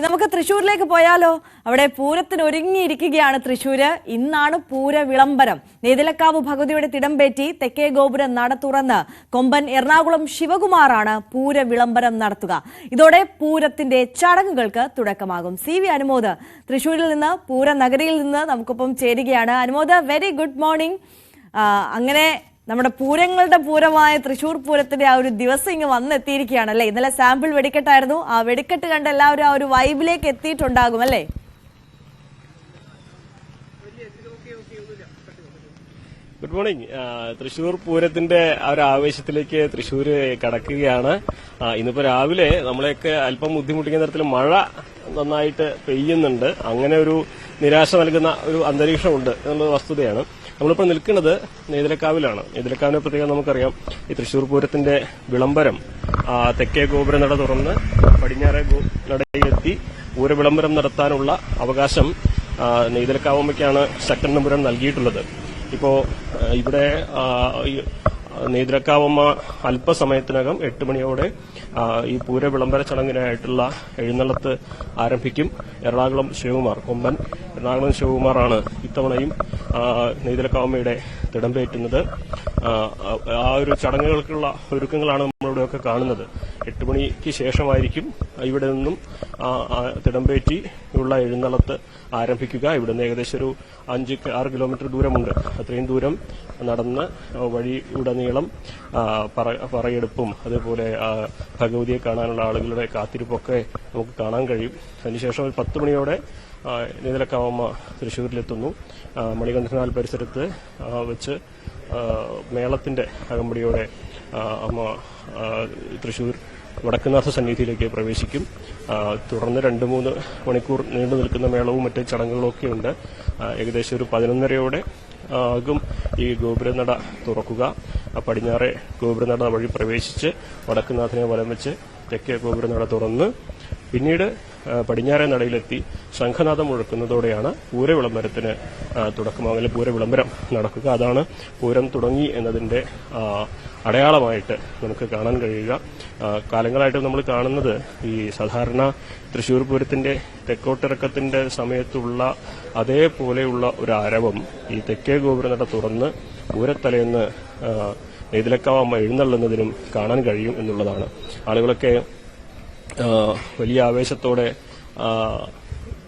നമുക്ക് തൃശ്ശൂരിലേക്ക് പോയാലോ? അവിടെ പൂരത്തിന് ഒരുങ്ങിയിരിക്കുകയാണ് തൃശ്ശൂര്. ഇന്നാണ് പൂര വിളംബരം. നെയ്തലക്കാവ് ഭഗവതിയുടെ തിടമ്പേറ്റി തെക്കേ ഗോപുരം നട തുറന്ന് കൊമ്പൻ എറണാകുളം ശിവകുമാറാണ് പൂര വിളംബരം നടത്തുക. ഇതോടെ പൂരത്തിന്റെ ചടങ്ങുകൾക്ക് തുടക്കമാകും. CV അനുമോദ് തൃശ്ശൂരിൽ നിന്ന്, പൂര നഗരിയിൽ നിന്ന് നമുക്കൊപ്പം ചേരുകയാണ്. Anumod, very good morning. അങ്ങനെ നമ്മുടെ പൂരങ്ങളുടെ പൂരമായ തൃശ്ശൂർ പൂരത്തിന്റെ ആ ഒരു ദിവസം ഇങ്ങ് വന്നെത്തിയിരിക്കുകയാണ് അല്ലേ? ഇന്നലെ സാമ്പിൾ വെടിക്കെട്ടായിരുന്നു. ആ വെടിക്കെട്ട് കണ്ട് എല്ലാവരും ആ ഒരു വൈബിലേക്ക് എത്തിയിട്ടുണ്ടാകും അല്ലേ? Good morning. തൃശ്ശൂർ പൂരത്തിന്റെ ആ ഒരു ആവേശത്തിലേക്ക് തൃശ്ശൂര് കടക്കുകയാണ്. ഇന്നിപ്പോ രാവിലെ നമ്മളെയൊക്കെ അല്പം ബുദ്ധിമുട്ടിക്കുന്ന തരത്തിൽ മഴ നന്നായിട്ട് പെയ്യുന്നുണ്ട്. അങ്ങനെ ഒരു നിരാശ നൽകുന്ന ഒരു അന്തരീക്ഷമുണ്ട് എന്നുള്ളത് വസ്തുതയാണ്. നമ്മളിപ്പോൾ നിൽക്കുന്നത് നെയ്തലക്കാവിലാണ്. നെയ്തലക്കാവിനെ പ്രത്യേകം നമുക്കറിയാം. ഈ തൃശ്ശൂർ പൂരത്തിന്റെ വിളംബരം തെക്കേ ഗോപുര നട തുറന്ന് പടിഞ്ഞാറേ നടയിലെത്തി പൂര വിളംബരം നടത്താനുള്ള അവകാശം നെയ്തലക്കാവമ്മയ്ക്കാണ് ശക്തൻ തമ്പുരാൻ നൽകിയിട്ടുള്ളത്. ഇപ്പോ ഇവിടെ നെയ്തലക്കാവമ്മ അല്പസമയത്തിനകം 8 മണിയോടെ ഈ പൂര വിളംബര ചടങ്ങിനായിട്ടുള്ള എഴുന്നള്ളത്ത് ആരംഭിക്കും. എറണാകുളം ശിവകുമാർ, കൊമ്പൻ എറണാകുളം ശിവകുമാറാണ് ഇത്തവണയും നെയ്തലക്കാവമ്മയുടെ തിടമ്പേറ്റുന്നത്. ആ ഒരു ചടങ്ങുകൾക്കുള്ള ഒരുക്കങ്ങളാണ് നമ്മളിവിടെയൊക്കെ കാണുന്നത്. 8 മണിക്ക് ശേഷമായിരിക്കും ഇവിടെ നിന്നും തിടമ്പേറ്റി ഉള്ള എഴുന്നള്ളത്ത് ആരംഭിക്കുക. ഇവിടുന്ന് ഏകദേശം ഒരു 5-6 കിലോമീറ്റർ ദൂരമുണ്ട്. അത്രയും ദൂരം നടന്ന് വഴിയുടനീളം പറയെടുപ്പും അതേപോലെ ഭഗവതിയെ കാണാനുള്ള ആളുകളുടെ കാത്തിരിപ്പൊക്കെ നമുക്ക് കാണാൻ കഴിയും. അതിനുശേഷം ഒരു 10 മണിയോടെ നെയ്തലക്കാവമ്മ തൃശ്ശൂരിലെത്തുന്നു. മണികണ്ഠനാൽ പരിസരത്ത് വെച്ച് മേളത്തിന്റെ അകമ്പടിയോടെ അമ്മ തൃശ്ശൂർ വടക്കുന്നാഥ സന്നിധിയിലേക്ക് പ്രവേശിക്കും. തുടർന്ന് 2-3 മണിക്കൂർ നീണ്ടു നിൽക്കുന്ന മേളവും മറ്റ് ചടങ്ങുകളും ഒക്കെ ഉണ്ട്. ഏകദേശം ഒരു 11:30 ആകും ഈ ഗോപുരനട തുറക്കുക. പടിഞ്ഞാറെ ഗോപുരനട വഴി പ്രവേശിച്ച് വടക്കുന്നാഥനെ വലം വെച്ച് തെക്കേ ഗോപുരനട തുറന്ന് പിന്നീട് പടിഞ്ഞാറെ നടയിലെത്തി ശംഖനാഥം മുഴക്കുന്നതോടെയാണ് പൂര വിളംബരത്തിന് തുടക്കമാകൽ പൂര വിളംബരം നടക്കുക. അതാണ് പൂരം തുടങ്ങി എന്നതിന്റെ അടയാളമായിട്ട് നമുക്ക് കാണാൻ കഴിയുക. കാലങ്ങളായിട്ട് നമ്മൾ കാണുന്നത് ഈ സാധാരണ തൃശ്ശൂർ പൂരത്തിന്റെ തെക്കോട്ടിറക്കത്തിന്റെ സമയത്തുള്ള അതേപോലെയുള്ള ഒരു ആരവം ഈ തെക്കേ ഗോപുരനട തുറന്ന് പൂരത്തലേന്ന് നെയ്തലക്കാവമ്മ എഴുന്നള്ളുന്നതിനും കാണാൻ കഴിയും എന്നുള്ളതാണ്. ആളുകളൊക്കെ വലിയ ആവേശത്തോടെ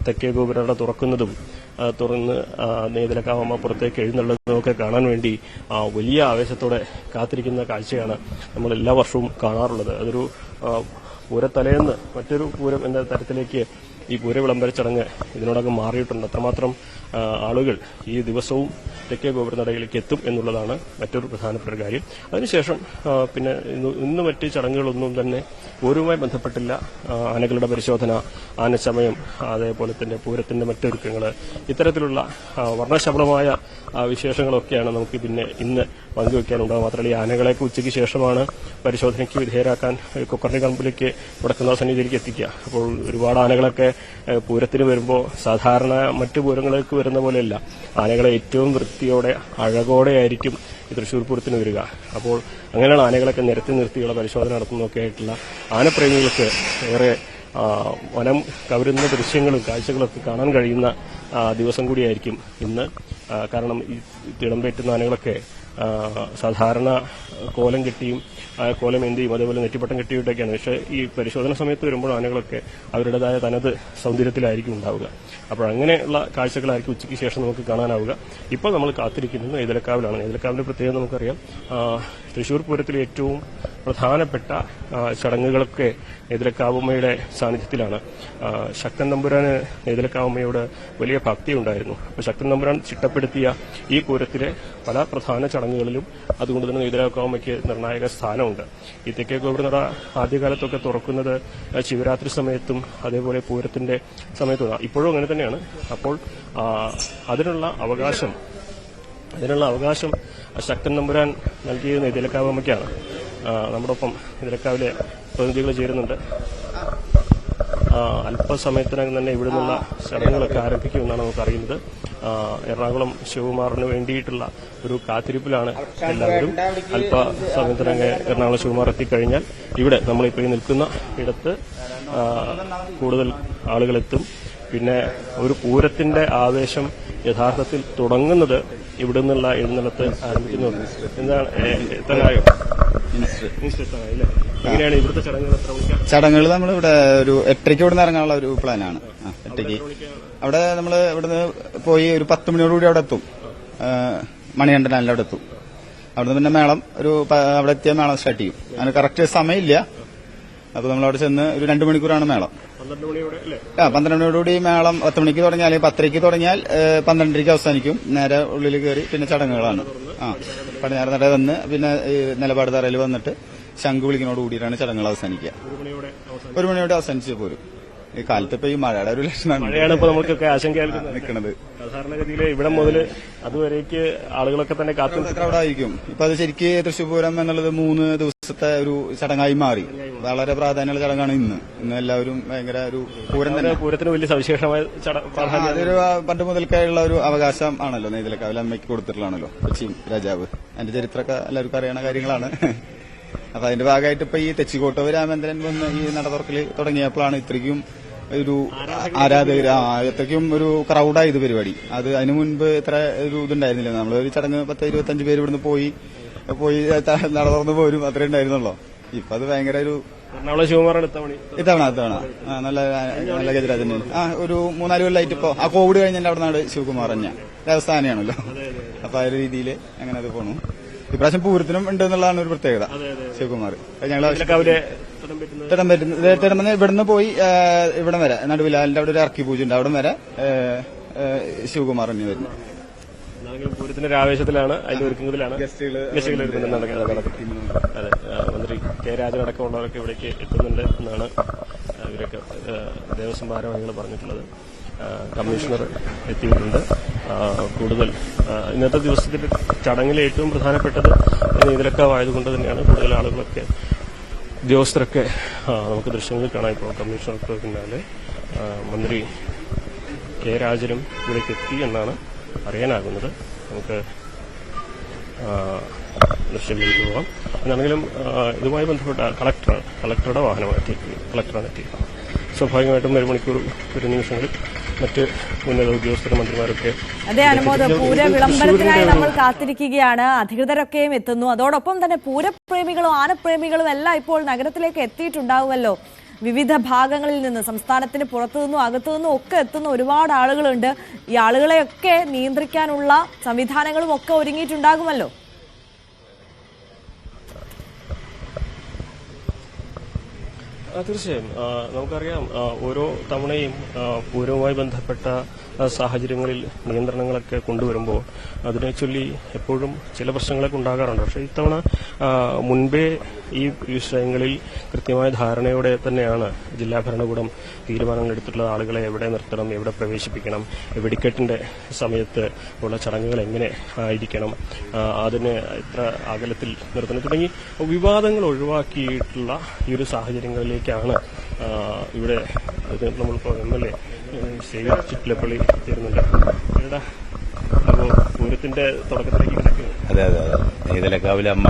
തെക്കേ ഗോപുരനട തുറക്കുന്നതും തുറന്ന് നെയ്തലക്കാവമ്മ പുറത്തേക്ക് എഴുന്നള്ളുന്നതൊക്കെ കാണാൻ വേണ്ടി വലിയ ആവേശത്തോടെ കാത്തിരിക്കുന്ന കാഴ്ചയാണ് നമ്മൾ എല്ലാ വർഷവും കാണാറുള്ളത്. അതൊരു പൂരത്തലേന്ന് മറ്റൊരു പൂരം എന്ന തരത്തിലേക്ക് ഈ പൂര വിളംബര ചടങ്ങ് ഇതിനോടകം മാറിയിട്ടുണ്ട്. അത്രമാത്രം ആളുകൾ ഈ ദിവസവും തെക്കേ ഗോപുരനടയിലേക്ക് എത്തും എന്നുള്ളതാണ് മറ്റൊരു പ്രധാനപ്പെട്ട കാര്യം. അതിനുശേഷം പിന്നെ ഇന്ന് മറ്റ് ചടങ്ങുകളൊന്നും തന്നെ പൂരവുമായി ബന്ധപ്പെട്ടില്ല. ആനകളുടെ പരിശോധന, ആനച്ചമയം, അതേപോലെ തന്നെ പൂരത്തിന്റെ മറ്റൊരുക്കങ്ങൾ, ഇത്തരത്തിലുള്ള വർണ്ണശബളമായ വിശേഷങ്ങളൊക്കെയാണ് നമുക്ക് പിന്നെ ഇന്ന് പങ്കുവയ്ക്കാനുണ്ടാകും. മാത്രമല്ല ഈ ആനകളെയൊക്കെ ഉച്ചയ്ക്ക് ശേഷമാണ് പരിശോധനയ്ക്ക് വിധേയരാക്കാൻ കൊക്കർണി കമ്പിലേക്ക് വടക്കുന്നാഥ സന്നിധിയിലേക്ക് എത്തിക്കുക. അപ്പോൾ ഒരുപാട് ആനകളൊക്കെ പൂരത്തിന് വരുമ്പോൾ സാധാരണ മറ്റു പൂരങ്ങളിലേക്ക് വരുന്ന പോലെയല്ല. ആനകളെ ഏറ്റവും വൃത്തിയോടെ അഴകോടെയായിരിക്കും ഈ തൃശ്ശൂർ പൂരത്തിന് വരിക. അപ്പോൾ അങ്ങനെയാണ് ആനകളൊക്കെ നിരത്തി നിർത്തിയുള്ള പരിശോധന നടത്തുന്നതൊക്കെ ആയിട്ടുള്ള ആനപ്രേമികൾക്ക് ഏറെ വനം കവരുന്ന ദൃശ്യങ്ങളും കാഴ്ചകളൊക്കെ കാണാൻ കഴിയുന്ന ദിവസം കൂടിയായിരിക്കും ഇന്ന്. കാരണം ഈ തിടമ്പേറ്റുന്ന ആനകളൊക്കെ സാധാരണ കോലം കെട്ടിയും കോലം എന്തിയും അതേപോലെ നെറ്റിപ്പട്ടം കെട്ടിയിട്ടൊക്കെയാണ്. പക്ഷേ ഈ പരിശോധന സമയത്ത് വരുമ്പോൾ ആനകളൊക്കെ അവരുടേതായ തനത് സൗന്ദര്യത്തിലായിരിക്കും ഉണ്ടാവുക. അപ്പോൾ അങ്ങനെയുള്ള കാഴ്ചകളായിരിക്കും ഉച്ചയ്ക്ക് ശേഷം നമുക്ക് കാണാനാവുക. ഇപ്പോൾ നമ്മൾ കാത്തിരിക്കുന്നത് നെയ്തലക്കാവിലാണ്. നെയ്തലക്കാവിന്റെ പ്രത്യേകത നമുക്കറിയാം. തൃശ്ശൂർ പൂരത്തിലെ ഏറ്റവും പ്രധാനപ്പെട്ട ചടങ്ങുകളൊക്കെ നെയ്തലക്കാവമ്മയുടെ സാന്നിധ്യത്തിലാണ്. ശക്തൻ തമ്പുരാന് നെയ്തലക്കാവമ്മയോട് വലിയ ഭക്തി ഉണ്ടായിരുന്നു. അപ്പോൾ ശക്തൻ തമ്പുരാൻ ചിട്ടപ്പെടുത്തിയ ഈ പൂരത്തിലെ പല പ്രധാന ചടങ്ങുകളിലും അതുകൊണ്ട് തന്നെ നെയ്തലക്കാവമ്മയ്ക്ക് നിർണായക സ്ഥാനമുണ്ട്. ഈ തെക്കേ ഗോപുരനട ആദ്യകാലത്തൊക്കെ തുറക്കുന്നത് ശിവരാത്രി സമയത്തും അതേപോലെ പൂരത്തിന്റെ സമയത്തും ഇപ്പോഴും അങ്ങനെ തന്നെയാണ്. അപ്പോൾ അതിനുള്ള അവകാശം ശക്തൻ തമ്പുരാൻ നൽകിയത് നെയ്തലക്കാവമ്മയ്ക്കാണ്. നമ്മുടെ ഒപ്പം നെയ്തലക്കാവിലെ പ്രതിനിധികൾ ചേരുന്നുണ്ട്. അല്പസമയത്തിനകം തന്നെ ഇവിടെ നിന്നുള്ള ചടങ്ങുകളൊക്കെ ആരംഭിക്കുമെന്നാണ് നമുക്കറിയുന്നത്. എറണാകുളം ശിവകുമാറിന് വേണ്ടിയിട്ടുള്ള ഒരു കാത്തിരിപ്പിലാണ് എല്ലാവരും. അല്പസമയത്തിനകം എറണാകുളം ശിവകുമാർ എത്തിക്കഴിഞ്ഞാൽ ഇവിടെ നമ്മളിപ്പോൾ നിൽക്കുന്ന ഇടത്ത് കൂടുതൽ ആളുകളെത്തും. പിന്നെ ഒരു പൂരത്തിന്റെ ആവേശം യഥാർത്ഥത്തിൽ തുടങ്ങുന്നത് ഇവിടെ നിന്നുള്ള എഴുന്നള്ളത്ത് ആരംഭിക്കുന്നത്. എന്താണ് എത്താനായോ? എങ്ങനെയാണ് ഇവിടുത്തെ ചടങ്ങുകൾ? ചടങ്ങുകൾ നമ്മളിവിടെ ഒരു 8:30 ഇവിടെ നിന്ന് ഇറങ്ങാനുള്ള ഒരു പ്ലാനാണ്. 8:00 അവിടെ നമ്മൾ ഇവിടുന്ന് പോയി ഒരു 10 മണിയോടുകൂടി അവിടെ എത്തും. മണികണ്ഠനാലിൽ അവിടെ എത്തും. അവിടുന്ന് പിന്നെ മേളം അവിടെ എത്തിയ മേളം സ്റ്റാർട്ട് ചെയ്യും. അതിന് കറക്റ്റ് സമയമില്ല. അപ്പൊ നമ്മളവിടെ ചെന്ന് ഒരു 2 മണിക്കൂറാണ് മേളം. 12 മണിയോടുകൂടി മേളം 10 മണിക്ക് തുടങ്ങിയാൽ 10:30 തുടങ്ങിയാൽ 12:30 അവസാനിക്കും. നേരെ ഉള്ളിൽ കയറി പിന്നെ ചടങ്ങുകളാണ്. പടിഞ്ഞാറ് നട വന്ന് പിന്നെ നിലപാട് തറയിൽ വന്നിട്ട് ശംഖ് വിളിക്കുന്നതോട് കൂടിയിട്ടാണ് ചടങ്ങുകൾ അവസാനിക്കുക. 1 മണിയോടെ അവസാനിച്ച് പോരും. ഈ കാലത്ത് ഇപ്പൊ ഈ മഴയുടെ ഒരു ലക്ഷണമാണ്. മഴയാണ് ഇപ്പൊ നമുക്കൊക്കെ ആശങ്ക നിൽക്കുന്നത്. സാധാരണഗതിയിൽ ഇവിടെ മുതൽ അതുവരേക്ക് ആളുകളൊക്കെ തന്നെ ക്രൗഡായിരിക്കും. ഇപ്പൊ അത് ശരിക്ക് തൃശ്ശൂർ പൂരം എന്നുള്ളത് 3 ദിവസത്തെ ഒരു ചടങ്ങായി മാറി. വളരെ പ്രാധാന്യമുള്ള ചടങ്ങാണ് ഇന്ന്. എല്ലാവരും ഭയങ്കര ഒരു പൂരം തന്നെ. പൂരത്തിന് വലിയ സവിശേഷമായ അതൊരു പണ്ട് മുതൽക്കായുള്ള ഒരു അവകാശം ആണല്ലോ. നെയ്തലക്കാവിലെ അമ്മയ്ക്ക് കൊടുത്തിട്ടുള്ളതാണല്ലോ കൊച്ചി രാജാവ്. അതിന്റെ ചരിത്രമൊക്കെ എല്ലാവർക്കും അറിയണ കാര്യങ്ങളാണ്. അപ്പൊ അതിന്റെ ഭാഗമായിട്ട് ഇപ്പൊ ഈ തെച്ചിക്കോട്ടവ് രാമേന്ദ്രൻ വന്ന് ഈ നട തുറക്കൽ തുടങ്ങിയപ്പോഴാണ് ഇത്രയ്ക്കും ഒരു ആരാധകർ എത്രയ്ക്കും ഒരു ക്രൗഡായത് പരിപാടി. അതിനു മുൻപ് ഇത്ര ഒരു ഇതുണ്ടായിരുന്നില്ല. നമ്മളൊരു ചടങ്ങ് 10-25 പേര് ഇവിടുന്ന് പോയി നട തുറന്ന് പോരും, അത്രേ ഉണ്ടായിരുന്നുള്ളൂ. ഇപ്പൊ അത് ഭയങ്കര ഒരു ഇത്തവണ നല്ല ഗജരാജൻ ഒരു 3-4 കൊല്ലമായിട്ട് ഇപ്പൊ ആ കോവിഡ് കഴിഞ്ഞാൽ അവിടെ നാട് ശിവകുമാർ തന്നെ ദേവസ്ഥാനമാണല്ലോ. അപ്പൊ ആ ഒരു രീതിയിൽ അങ്ങനെ അത് പോണു. ഇപ്രാവശ്യം പൂരത്തിനും ഉണ്ട് എന്നുള്ളതാണ് ഒരു പ്രത്യേകത. ശിവകുമാർ തിടമ്പെന്ന് ഇവിടുന്ന് പോയി ഇവിടം വരെ നടുവിലാലിന്റെ അവിടെ ഒരു ഇറക്കി പൂജ ഉണ്ട്. അവിടെ വരെ ശിവകുമാർ തന്നെ വരുന്നു. പൂരത്തിന്റെ ഒരു ആവേശത്തിലാണ്, അതിന്റെ ഒരുക്കങ്ങളിലാണ് അതെ. മന്ത്രി കെ രാജനടക്കമുള്ളവരൊക്കെ ഇവിടേക്ക് എത്തുന്നുണ്ട് എന്നാണ് ഇവരൊക്കെ ദേവസ്വം ഭാരവാഹികൾ പറഞ്ഞിട്ടുള്ളത്. കമ്മീഷണർ എത്തിയിട്ടുണ്ട്. കൂടുതൽ ഇന്നത്തെ ദിവസത്തിന്റെ ചടങ്ങിൽ ഏറ്റവും പ്രധാനപ്പെട്ടത് നെയ്തലക്കാവായതുകൊണ്ട് തന്നെയാണ് കൂടുതൽ ആളുകളൊക്കെ ഉദ്യോഗസ്ഥരൊക്കെ നമുക്ക് ദൃശ്യങ്ങളിൽ കാണാം. ഇപ്പോൾ കമ്മീഷണർക്ക് പിന്നാലെ മന്ത്രി കെ രാജനും ഇവിടേക്ക് എത്തി എന്നാണ് അറിയാനാകുന്നത്. നമുക്ക് ദൃശ്യങ്ങളിലേക്ക് പോകാം. എന്നാണെങ്കിലും ഇതുമായി ബന്ധപ്പെട്ട കളക്ടറുടെ വാഹനമാണ് കളക്ടറാണ് എത്തിയത്. സ്വാഭാവികമായിട്ടും 1 മണിക്കൂർ ഒരു നിമിഷങ്ങളിൽ മറ്റ് ഉന്നത ഉദ്യോഗസ്ഥരും മന്ത്രിമാരൊക്കെ. അതെ അനുമോദ്, പൂര വിളംബരത്തിനായി നമ്മൾ കാത്തിരിക്കുകയാണ്. അധികൃതരൊക്കെയും എത്തുന്നു. അതോടൊപ്പം തന്നെ പൂരപ്രേമികളും ആനപ്രേമികളും എല്ലാം ഇപ്പോൾ നഗരത്തിലേക്ക് എത്തിയിട്ടുണ്ടാവുമല്ലോ. വിവിധ ഭാഗങ്ങളിൽ നിന്ന്, സംസ്ഥാനത്തിന് പുറത്തുനിന്നും അകത്തുനിന്നും ഒക്കെ എത്തുന്ന ഒരുപാട് ആളുകളുണ്ട്. ഈ ആളുകളെയൊക്കെ നിയന്ത്രിക്കാനുള്ള സംവിധാനങ്ങളും ഒക്കെ ഒരുങ്ങിയിട്ടുണ്ടാകുമല്ലോ. തീർച്ചയായും നമുക്കറിയാം, ഓരോ തവണയും പൂരവുമായി ബന്ധപ്പെട്ട സാഹചര്യങ്ങളിൽ നിയന്ത്രണങ്ങളൊക്കെ കൊണ്ടുവരുമ്പോൾ അതിനെ ചൊല്ലി എപ്പോഴും ചില പ്രശ്നങ്ങളൊക്കെ ഉണ്ടാകാറുണ്ട്. പക്ഷേ ഇത്തവണ മുൻപേ ഈ വിഷയങ്ങളിൽ കൃത്യമായ ധാരണയോടെ തന്നെയാണ് ജില്ലാ ഭരണകൂടം തീരുമാനങ്ങൾ എടുത്തിട്ടുള്ള ആളുകളെ എവിടെ നിർത്തണം, എവിടെ പ്രവേശിപ്പിക്കണം, വെടിക്കെട്ടിന്റെ സമയത്ത് ഉള്ള ചടങ്ങുകൾ എങ്ങനെ ആയിരിക്കണം, അതിന് എത്ര അകലത്തിൽ നിർത്തണം തുടങ്ങി വിവാദങ്ങൾ ഒഴിവാക്കിയിട്ടുള്ള ഈ ഒരു സാഹചര്യങ്ങളിലേക്കാണ് ഇവിടെ നമ്മളിപ്പോൾ MLA ചിറ്റിലപ്പള്ളി ചേരുന്നുണ്ട്. അപ്പോൾ പൂരത്തിന്റെ തുടക്കത്തിലേക്ക് കിടക്കുക. അതെ. നെയ്തലക്കാവിലെ അമ്മ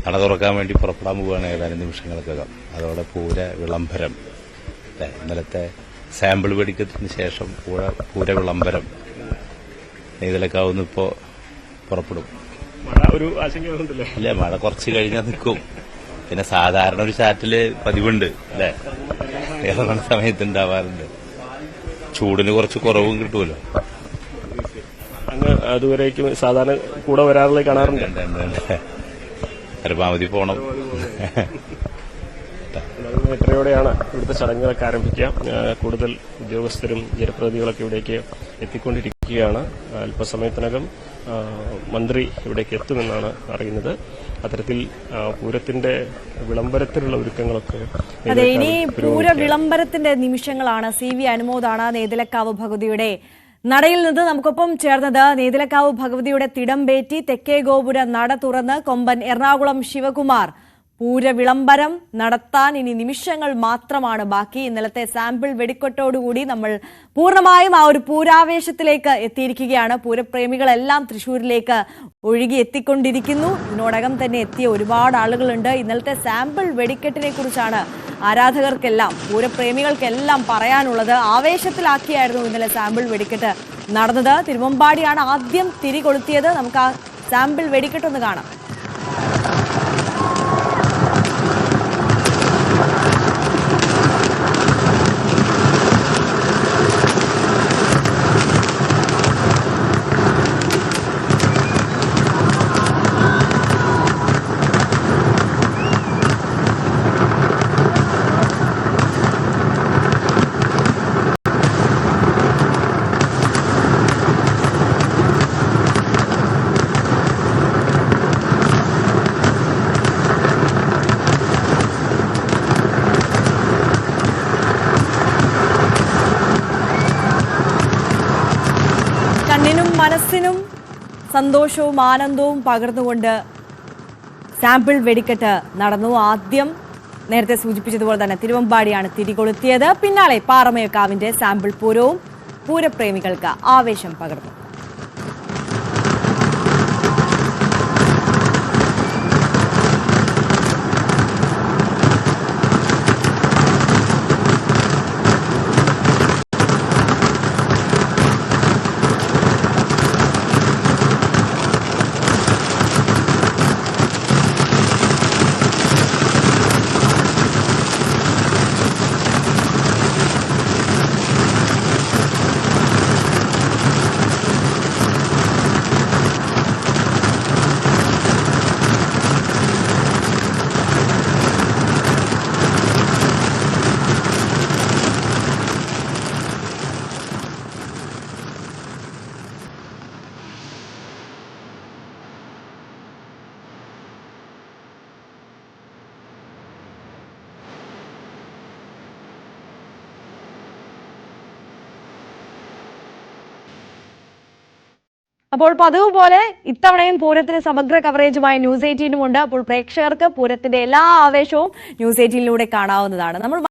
നട തുറക്കാൻ വേണ്ടി പുറപ്പെടാൻ പോവുകയാണ് ഏതാനും നിമിഷങ്ങൾക്കകം. അതോടെ പൂര വിളംബരം, ഇന്നലത്തെ സാമ്പിൾ വെടിക്കത്തിന് ശേഷം പൂര വിളംബരം നെയ്തലക്കാവുന്ന് ഇപ്പോ പുറപ്പെടും. മഴ ഒരു ആശങ്കയുണ്ടല്ലേ? അല്ലേ, മഴ കുറച്ച് കഴിഞ്ഞാൽ നിൽക്കും. പിന്നെ സാധാരണ ഒരു ചാറ്റില് പതിവുണ്ട് അല്ലേ, ഏതൊക്കെ സമയത്ത് ഉണ്ടാവാറുണ്ട്. ചൂടിന് കുറച്ച് കുറവും കിട്ടുമല്ലോ. അങ്ങ് അതുവരേക്കും സാധാരണ കൂടെ വരാറുള്ള കാണാറുണ്ട്. പരമാവധി പോണം. എത്രയോടെയാണ് ഇവിടുത്തെ ചടങ്ങുകളൊക്കെ ആരംഭിക്കുക. കൂടുതൽ ഉദ്യോഗസ്ഥരും ജനപ്രതിനിധികളൊക്കെ ഇവിടേക്ക് എത്തിക്കൊണ്ടിരിക്കുകയാണ്. അല്പസമയത്തിനകം മന്ത്രി ഇവിടേക്ക് എത്തുമെന്നാണ് അറിയുന്നത്. അത്തരത്തിൽ പൂരത്തിന്റെ വിളംബരത്തിലുള്ള ഒരുക്കങ്ങളൊക്കെ. അതെ, ഇനി പൂര വിളംബരത്തിന്റെ നിമിഷങ്ങളാണ്. CV അനുമോദാണ് നെയ്തലക്കാവ് ഭഗവതിയുടെ നടയിൽ നിന്ന് നമുക്കൊപ്പം ചേർന്നത്. നെയ്തലക്കാവ് ഭഗവതിയുടെ തിടമ്പേറ്റി തെക്കേ ഗോപുര നട തുറന്ന് കൊമ്പൻ എറണാകുളം ശിവകുമാർ പൂരവിളംബരം നടത്താൻ ഇനി നിമിഷങ്ങൾ മാത്രമാണ് ബാക്കി. ഇന്നലത്തെ സാമ്പിൾ വെടിക്കെട്ടോടുകൂടി നമ്മൾ പൂർണ്ണമായും ആ ഒരു പൂരാവേശത്തിലേക്ക് എത്തിയിരിക്കുകയാണ്. പൂരപ്രേമികളെല്ലാം തൃശ്ശൂരിലേക്ക് ഒഴുകി എത്തിക്കൊണ്ടിരിക്കുന്നു. ഇതിനോടകം തന്നെ എത്തിയ ഒരുപാട് ആളുകളുണ്ട്. ഇന്നലത്തെ സാമ്പിൾ വെടിക്കെട്ടിനെ കുറിച്ചാണ് ആരാധകർക്കെല്ലാം പൂരപ്രേമികൾക്കെല്ലാം പറയാനുള്ളത്. ആവേശത്തിലാക്കിയായിരുന്നു ഇന്നലെ സാമ്പിൾ വെടിക്കെട്ട് നടന്നത്. തിരുവമ്പാടിയാണ് ആദ്യം തിരികൊളുത്തിയത്. നമുക്ക് ആ സാമ്പിൾ വെടിക്കെട്ടൊന്ന് കാണാം. കണ്ണിനും മനസ്സിനും സന്തോഷവും ആനന്ദവും പകർന്നുകൊണ്ട് സാമ്പിൾ വെടിക്കെട്ട് നടന്നു. ആദ്യം നേരത്തെ സൂചിപ്പിച്ചതുപോലെ തന്നെ തിരുവമ്പാടിയാണ് തിരികൊളുത്തിയത്. പിന്നാലെ പാറമേക്കാവിന്റെ സാമ്പിൾ പൂരവും പൂരപ്രേമികൾക്ക് ആവേശം പകർന്നു. അപ്പോൾ പതിവ് പോലെ ഇത്തവണയും പൂരത്തിന് സമഗ്ര കവറേജുമായി ന്യൂസ് 18 ഉണ്ട്. അപ്പോൾ പ്രേക്ഷകർക്ക് പൂരത്തിന്റെ എല്ലാ ആവേശവും ന്യൂസ് 18 കാണാവുന്നതാണ്. നമ്മൾ